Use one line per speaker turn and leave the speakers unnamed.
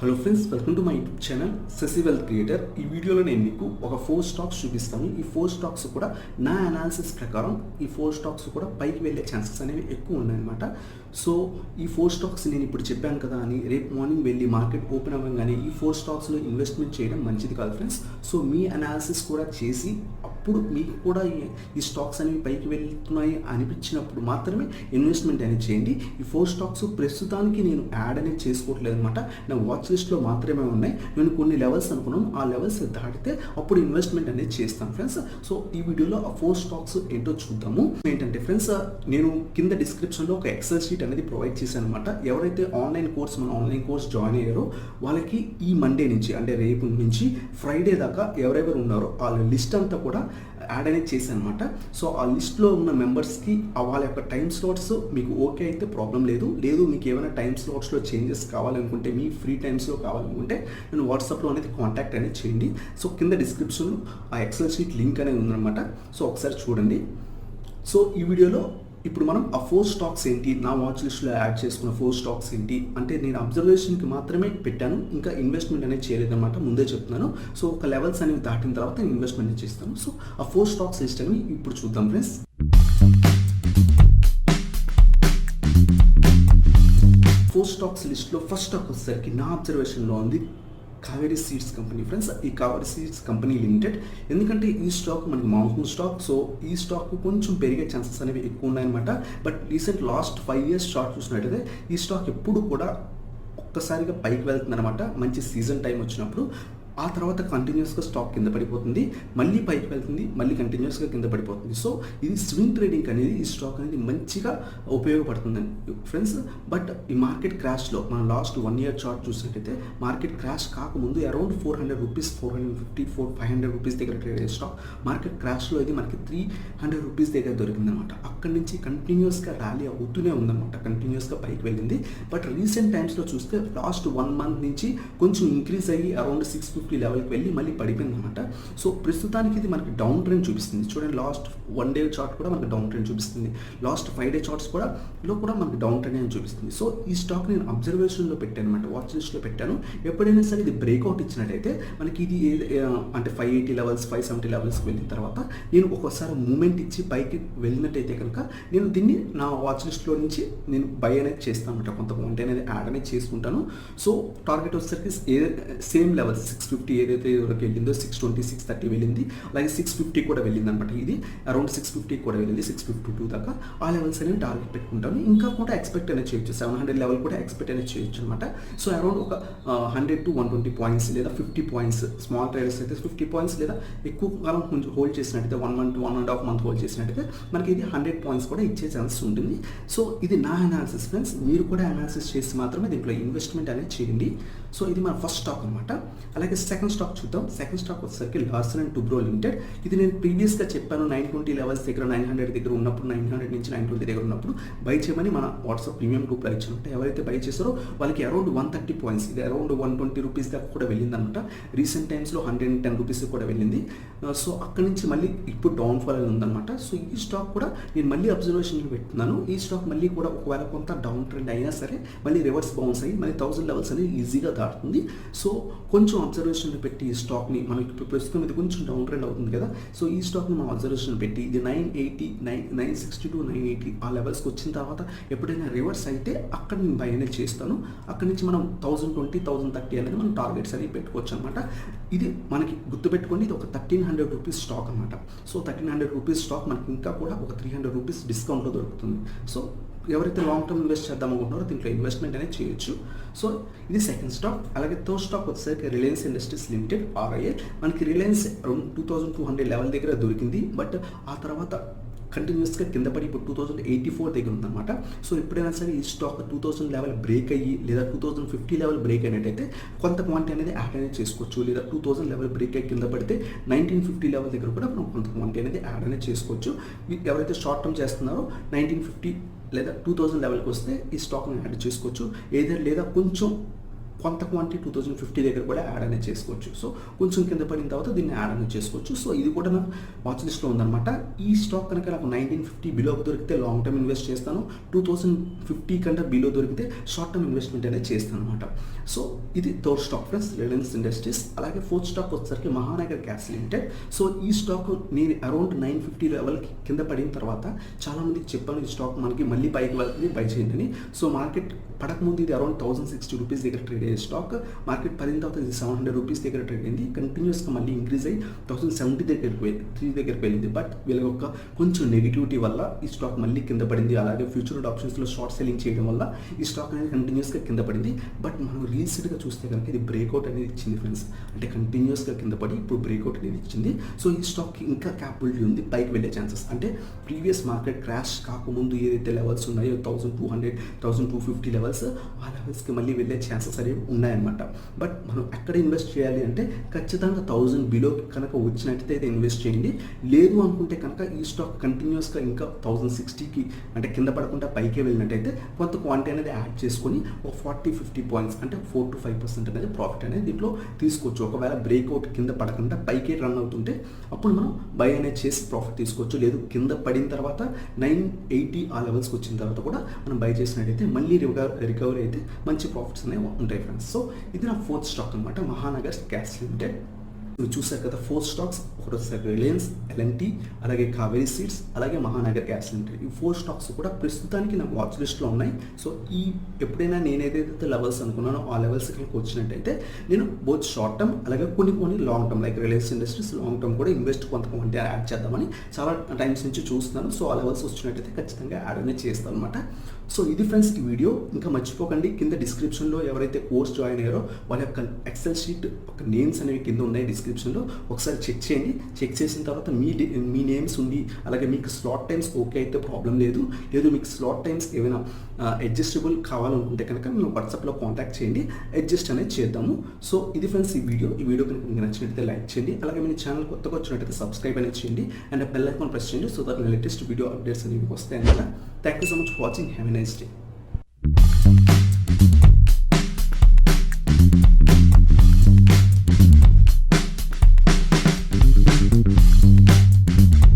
Hello friends, welcome to my YouTube channel Sasi wealth creator. ఈ వీడియోలో నేను మీకు ఒక 4 స్టాక్స్ చూపిస్తాను. ఈ 4 స్టాక్స్ కూడా నా అనాలిసిస్ ప్రకారం ఈ 4 స్టాక్స్ కూడా పైకి వెళ్ళే ఛాన్సెస్ అనేవి ఎక్కువ ఉన్నాయన్నమాట. సో ఈ 4 స్టాక్స్ నేను ఇప్పుడు చెప్పాను కదా అని రేపు మార్నింగ్ వెళ్ళి మార్కెట్ ఓపెన్ అవ్వగానే ఈ 4 స్టాక్స్లో ఇన్వెస్ట్మెంట్ చేయడం మంచిది కాదు ఫ్రెండ్స్. సో మీ అనాలిసిస్ కూడా చేసి అప్పుడు మీకు కూడా ఈ స్టాక్స్ అనేవి పైకి వెళ్తున్నాయి అనిపించినప్పుడు మాత్రమే ఇన్వెస్ట్మెంట్ అనేది చేయండి. ఈ 4 స్టాక్స్ ప్రస్తుతానికి నేను యాడ్ అనేది చేసుకోవట్లేదు అనమాట. నా వాచ్ లిస్ట్లో మాత్రమే ఉన్నాయి. నేను కొన్ని లెవెల్స్ అనుకున్నాను, ఆ లెవెల్స్ దాటితే అప్పుడు ఇన్వెస్ట్మెంట్ అనేది చేస్తాను ఫ్రెండ్స్. సో ఈ వీడియోలో ఆ 4 స్టాక్స్ ఏంటో చూద్దాము. ఏంటంటే ఫ్రెండ్స్, నేను కింద డిస్క్రిప్షన్లో ఒక ఎక్సెల్ షీట్ అనేది ప్రొవైడ్ చేశాను అనమాట. ఎవరైతే మన ఆన్లైన్ కోర్స్ జాయిన్ అయ్యారో వాళ్ళకి ఈ మండే నుంచి అంటే రేపు నుంచి ఫ్రైడే దాకా ఎవరెవరు ఉన్నారో వాళ్ళ లిస్ట్ అంతా కూడా యాడ్ అనేది చేశాను అనమాట. సో ఆ లిస్ట్లో ఉన్న మెంబర్స్కి వాళ్ళ యొక్క టైం స్లాట్స్ మీకు ఓకే అయితే ప్రాబ్లం లేదు. మీకు ఏమైనా టైం స్లాట్స్లో చేంజెస్ కావాలనుకుంటే, మీ ఫ్రీ టైమ్స్లో కావాలనుకుంటే నేను వాట్సాప్లో అనేది కాంటాక్ట్ అనేది చేయండి. సో కింద డిస్క్రిప్షన్లో ఆ ఎక్సెల్ షీట్ లింక్ అనేది ఉందన్నమాట. సో ఒకసారి చూడండి. సో ఈ వీడియోలో ఇప్పుడు మనం ఆ 4 స్టాక్స్ ఏంటి, నా వాచ్ లిస్ట్లో యాడ్ చేసుకున్న 4 స్టాక్స్ ఏంటి అంటే నేను అబ్జర్వేషన్కి మాత్రమే పెట్టాను, ఇంకా ఇన్వెస్ట్మెంట్ అనేది చేయలేదన్నమాట, ముందే చెప్తున్నాను. సో ఒక లెవెల్స్ అనేవి దాటిన తర్వాత నేను ఇన్వెస్ట్మెంట్ చేస్తాను. సో ఆ 4 స్టాక్స్ లిస్ట్ అని ఇప్పుడు చూద్దాం ఫ్రెండ్స్. ఫోర్ స్టాక్స్ లిస్ట్లో ఫస్ట్ స్టాక్ వచ్చేసరికి నా అబ్జర్వేషన్లో ఉంది కావేరీ సీడ్స్ కంపెనీ ఫ్రెండ్స్. ఈ కావేరీ సీడ్స్ కంపెనీ లిమిటెడ్. ఎందుకంటే ఈ స్టాక్ మనకి మాన్సూన్ స్టాక్. సో ఈ స్టాక్ కొంచెం పెరిగే ఛాన్సెస్ అనేవి ఎక్కువ ఉన్నాయన్నమాట. But recent last 5 years stock చూసినట్టయితే ఈ స్టాక్ ఎప్పుడు కూడా ఒక్కసారిగా పైకి వెళ్తుంది అనమాట. మంచి సీజన్ టైం వచ్చినప్పుడు ఆ తర్వాత కంటిన్యూస్గా స్టాక్ కింద పడిపోతుంది, మళ్ళీ పైకి వెళ్తుంది, మళ్ళీ కంటిన్యూస్గా కింద పడిపోతుంది. సో ఇది స్వింగ్ ట్రేడింగ్ అనేది ఈ స్టాక్ అనేది మంచిగా ఉపయోగపడుతుందండి ఫ్రెండ్స్. బట్ ఈ మార్కెట్ క్రాష్లో మనం లాస్ట్ 1 year చార్ట్ చూసినట్టయితే మార్కెట్ క్రాష్ కాకముందు అరౌండ్ 400 రూపీస్, 450, 500 రూపీస్ దగ్గర ట్రేడ్ అయ్యే స్టాక్ మార్కెట్ క్రాష్లో ఇది మనకి 300 రూపీస్ దగ్గర దొరికిందనమాట. అక్కడి నుంచి కంటిన్యూస్గా ర్యాలీ అవుతూనే ఉందన్నమాట, కంటిన్యూస్గా పైకి వెళ్ళింది. బట్ రీసెంట్ టైమ్స్లో చూస్తే లాస్ట్ 1 month నుంచి కొంచెం ఇంక్రీజ్ అయ్యి అరౌండ్ 650 లెవెల్కి వెళ్ళి మళ్ళీ పడిపోయింది అనమాట. సో ప్రస్తుతానికి ఇది మనకి డౌన్ ట్రెండ్ చూపిస్తుంది. చూడండి, లాస్ట్ 1 day చార్ట్ కూడా మనకి డౌన్ ట్రెండ్ చూపిస్తుంది, లాస్ట్ 5 day చార్ట్స్ కూడా మనకి డౌన్ ట్రెండ్ అని చూపిస్తుంది. సో ఈ స్టాక్ నేను అబ్జర్వేషన్లో పెట్టాను అనమాట, వాచ్ లిస్ట్లో పెట్టాను. ఎప్పుడైనా సరే ఇది బ్రేక్అవుట్ ఇచ్చినట్టయితే మనకి ఇది అంటే 580 లెవెల్స్, 570 లెవెల్స్కి వెళ్ళిన తర్వాత నేను ఒకసారి మూమెంట్ ఇచ్చి పైకి వెళ్ళినట్టయితే కనుక నేను దీన్ని నా వాచ్ లిస్ట్లో నుంచి నేను బై అనేది చేస్తాను అనమాట. కొంత అమౌంట్ అనేది యాడ్ అనేది చేసుకుంటాను. సో టార్గెట్ వచ్చేసరికి సేమ్ లెవెల్స్ 650 ఏదైతే వరకు వెళ్ళిందో 620, 630 వెళ్ళింది. అలాగే 650 కూడా వెళ్ళింది అనమాట. ఇది అరౌండ్ 650 కూడా వెళ్ళింది, 652 దాకా. ఆ లెవెల్స్ అనేవి టార్గెట్ పెట్టుకుంటాను. ఇంకా కూడా ఎక్స్పెక్ట్ అనేది చేయొచ్చు, 700 లెవెల్ కూడా ఎక్స్పెక్ట్ అనేది చేయొచ్చు అనమాట. సో అరౌండ్ ఒక 100 to 120 పాయింట్స్ లేదా 50 పాయింట్స్, స్మాల్ ట్రేడర్స్ అయితే 50 పాయింట్స్ లేదా ఎక్కువ కాలం హోల్డ్ చేసినట్టయితే 1 month, 1.5 month హోల్డ్ చేసినట్టయితే మనకి ఇది 100 పాయింట్స్ కూడా ఇచ్చే ఛాన్సెస్ ఉంటుంది. సో ఇది నా అనాలిసిస్ ఫ్రెండ్స్. మీరు కూడా అనాలిసిస్ చేసి మాత్రమే దీంట్లో ఇన్వెస్ట్మెంట్ అనేది చేయండి. సో ఇది మన ఫస్ట్ స్టాక్ అనమాట. అలాగే సెకండ్ స్టాక్ చూద్దాం. సెకండ్ స్టాక్ వచ్చేసరికి లార్సన్ అండ్ టూబ్రో లిమిటెడ్. ఇది నేను ప్రీవియస్గా చెప్పాను, 920 లెవెల్స్ దగ్గర, 900 దగ్గర ఉన్నప్పుడు, 900 నుంచి 920 దగ్గర ఉన్నప్పుడు బై చేయమని మన వాట్సాప్ ప్రీమియం గ్రూప్లో ఇచ్చామంటే ఎవరైతే బై చేస్తారో వాళ్ళకి అరౌండ్ 130 పాయింట్స్, ఇది అరౌండ్ 120 రూపీస్ దాకా కూడా వెళ్ళింది అనమాట. రీసెంట్ టైమ్స్లో 110 రూపీస్ కూడా వెళ్ళింది. సో అక్కడి నుంచి మళ్ళీ ఇప్పుడు డౌన్ఫాల్ అనేది ఉందన్నమాట. సో ఈ స్టాక్ కూడా నేను మళ్ళీ అబ్జర్వేషన్లో పెట్టున్నాను. ఈ స్టాక్ మళ్ళీ కూడా ఒకవేళ కొంత డౌన్ ట్రెండ్ అయినా సరే మళ్ళీ రివర్స్ బౌన్స్ అయ్యి మళ్ళీ 1000 లెవెల్స్ అనేది ఈజీగా దాటుతుంది. సో కొంచెం అబ్జర్వేషన్లో పెట్టి ఈ స్టాక్ని మనం ఇప్పుడు ప్రస్తుతం ఇది కొంచెం డౌన్ ట్రెండ్ అవుతుంది కదా. సో ఈ స్టాక్ని మనం అబ్జర్వేషన్ పెట్టి ఇది 980, 960 to 980 ఆ లెవెల్స్కి వచ్చిన తర్వాత ఎప్పుడైనా రివర్స్ అయితే అక్కడ నేను బై అనేది చేస్తాను. అక్కడి నుంచి మనం 1020, 1030 అనేది మనం టార్గెట్స్ అనేవి పెట్టుకోవచ్చు అనమాట. ఇది మనకి గుర్తుపెట్టుకోండి, ఇది ఒక 1300 రూపీస్ స్టాక్ అనమాట. సో 1300 రూపీస్ స్టాక్ మనకి ఇంకా కూడా ఒక 300 రూపీస్ డిస్కౌంట్లో దొరుకుతుంది. సో ఎవరైతే లాంగ్ టర్మ్ ఇన్వెస్ట్ చేద్దాం అనుకుంటున్నారో దీంట్లో ఇన్వెస్ట్మెంట్ అనేది చేయొచ్చు. సో ఇది సెకండ్ స్టాక్. అలాగే థర్డ్ స్టాక్ వచ్చేసరికి రిలయన్స్ ఇండస్ట్రీస్ లిమిటెడ్, RIL. మనకి రిలయన్స్ 2200 లెవెల్ దగ్గర దొరికింది. బట్ ఆ తర్వాత కంటిన్యూస్గా కింద పడి ఇప్పుడు 2084 దగ్గర ఉందన్నమాట. సో ఎప్పుడైనా సరే ఈ స్టాక్ 2000 లెవెల్ బ్రేక్ అయ్యి లేదా 2050 లెవెల్ బ్రేక్ అయినట్టయితే కొంత క్వాంటిటీ అనేది యాడ్ అనేది చేసుకోవచ్చు. లేదా 2000 లెవెల్ బ్రేక్ అయ్యి కింద పడితే 1950 లెవెల్ దగ్గర కూడా మనం కొంత క్వాంటిటీ అనేది యాడ్ అనేది చేసుకోవచ్చు. ఎవరైతే షార్ట్ టర్మ్ చేస్తున్నారో 1950 లేదా 2000 లెవెల్కి వస్తే ఈ స్టాక్ని యాడ్ చేసుకోవచ్చు. లేదా కొంచెం కొంత క్వాంటిటీ 2050 దగ్గర కూడా యాడ్ అనేది చేసుకోవచ్చు. సో కొంచెం కింద పడిన తర్వాత దీన్ని యాడ్ అనేది చేసుకోవచ్చు. సో ఇది కూడా నా వాచ్ లిస్ట్లో ఉందన్నమాట. ఈ స్టాక్ కనుక నాకు 1950 బిలో దొరికితే లాంగ్ టర్మ్ ఇన్వెస్ట్ చేస్తాను, 2050 కంటే బిలో దొరికితే షార్ట్ టర్మ్ ఇన్వెస్ట్మెంట్ అనేది చేస్తాను అనమాట. సో ఇది third stock friends, Reliance industries. అలాగే ఫోర్త్ స్టాక్ వచ్చేసరికి మహానగర్ గ్యాస్ లిమిటెడ్. సో ఈ స్టాక్ నేను అరౌండ్ 950 లెవెల్కి కింద పడిన తర్వాత చాలామందికి చెప్పాను ఈ స్టాక్ మనకి మళ్ళీ పైకి వెళ్తుంది, బై చేయండి అని. సో మార్కెట్ పడకముందు ఇది అరౌండ్ 1060 రూపీస్ దగ్గర ట్రేడ్ అయ్యే స్టాక్. మార్కెట్ పడిన తర్వాత ఇది 700 రూపీస్ దగ్గర ట్రేడ్ అయింది. కంటిన్యూస్గా మళ్ళీ ఇంక్రీజ్ అయ్యి 1070 దగ్గరికి వెళ్ళింది. బట్ వీళ్ళ యొక్క కొంచెం నెగిటివిటీ వల్ల ఈ స్టాక్ మళ్ళీ కింద పడింది. అలాగే ఫ్యూచర్ ఆప్షన్స్లో షార్ట్ సెల్లింగ్ చేయడం వల్ల ఈ స్టాక్ అనేది కంటిన్యూస్గా కింద పడింది. బట్ మనం రీసెంట్గా చూస్తే కనుక ఇది బ్రేక్అవుట్ అనేది ఇచ్చింది ఫ్రెండ్స్. అంటే కంటిన్యూస్గా కింద పడి ఇప్పుడు బ్రేక్అవుట్ అనేది ఇచ్చింది. సో ఈ స్టాక్కి ఇంకా క్యాపబిలిటీ ఉంది, పైకి వెళ్ళే ఛాన్సెస్. అంటే ప్రీవియస్ మార్కెట్ క్రాష్ కాకముందు ఏదైతే లెవెల్స్ ఉన్నాయో 1200 1250 లెవెల్స్, ఆ లెవెల్స్కి మళ్ళీ వెళ్ళే ఛాన్సెస్ అనేవి ఉన్నాయన్నమాట. బట్ మనం ఎక్కడ ఇన్వెస్ట్ చేయాలి అంటే ఖచ్చితంగా 1000 బిలో కనుక వచ్చినట్టయితే ఇన్వెస్ట్ చేయండి. లేదు అనుకుంటే కనుక ఈ స్టాక్ కంటిన్యూస్గా ఇంకా 1060కి అంటే కింద పడకుండా పైకే వెళ్ళినట్టయితే కొంత క్వాంటిటీ అనేది యాడ్ చేసుకొని ఒక 40-50 పాయింట్స్ అంటే 4 to 5% అనేది ప్రాఫిట్ అనేది దీంట్లో తీసుకోవచ్చు. ఒకవేళ బ్రేక్అవుట్ కింద పడకుండా పైకే రన్ అవుతుంటే అప్పుడు మనం బై అనేది చేసి ప్రాఫిట్ తీసుకోవచ్చు. లేదు కింద పడిన తర్వాత 980 ఆ లెవెల్స్కి వచ్చిన తర్వాత కూడా మనం బై చేసినట్టయితే మళ్ళీ రికవరీ అయితే మంచి ప్రాఫిట్స్ అనేవి ఉంటాయి ఫ్రెండ్స్. సో ఇది నా ఫోర్త్ స్టాక్ అనమాట, మహానగర్ గ్యాస్ లిమిటెడ్. మీరు చూసారు కదా 4 స్టాక్స్, ఒకటి వచ్చేసరికి రిలయన్స్, ఎల్ఎన్టీ, అలాగే కావేరీ సీడ్స్, అలాగే మహానగర్ గ్యాస్ లిమిటెడ్. ఈ 4 స్టాక్స్ కూడా ప్రస్తుతానికి నాకు వాచ్ లిస్ట్లో ఉన్నాయి. సో ఈ ఎప్పుడైనా నేను ఏదైతే లెవెల్స్ అనుకున్నానో ఆ లెవెల్స్కి వచ్చినట్టయితే నేను బోత్ షార్ట్ టర్మ్ అలాగే కొన్ని long term like Reliance industries long term కూడా ఇన్వెస్ట్ కొంతమంది యాడ్ చేద్దామని చాలా టైమ్స్ నుంచి చూస్తున్నాను. సో ఆ లెవెల్స్ వచ్చినట్టయితే ఖచ్చితంగా యాడ్ అనేది చేస్తాను అనమాట. సో ఇది ఫ్రెండ్స్ ఈ వీడియో. ఇంకా మర్చిపోకండి, కింద డిస్క్రిప్షన్లో ఎవరైతే కోర్స్ జాయిన్ అయ్యారో వాళ్ళ యొక్క ఎక్సెల్ షీట్ ఒక నేమ్స్ అనేవి కింద ఉన్నాయి డిస్క్రిప్షన్లో, ఒకసారి చెక్ చేయండి. చెక్ చేసిన తర్వాత మీ నేమ్స్ ఉండి అలాగే మీకు స్లాట్ టైమ్స్ ఓకే అయితే ప్రాబ్లం లేదు. మీకు స్లాట్ టైమ్స్ ఏమైనా అడ్జస్టబుల్ కావాలనుకుంటే కనుక మేము వాట్సాప్లో కాంటాక్ట్ చేయండి, అడ్జస్ట్ అనేది చేద్దాము. సో ఇది ఫ్రెండ్స్ ఈ వీడియో కనుక మీకు నచ్చినట్లయితే లైక్ చేయండి. అలాగే మీ ఛానల్ కొత్తగా వచ్చినట్టయితే సబ్స్క్రైబ్ అనేది చేయండి అండ్ బెల్ ఐకాన్ ప్రెస్ చేయండి. So that latest video updates అనేవి వస్తాయి అన్నమాట. Thank you so much for watching. Have a nice day.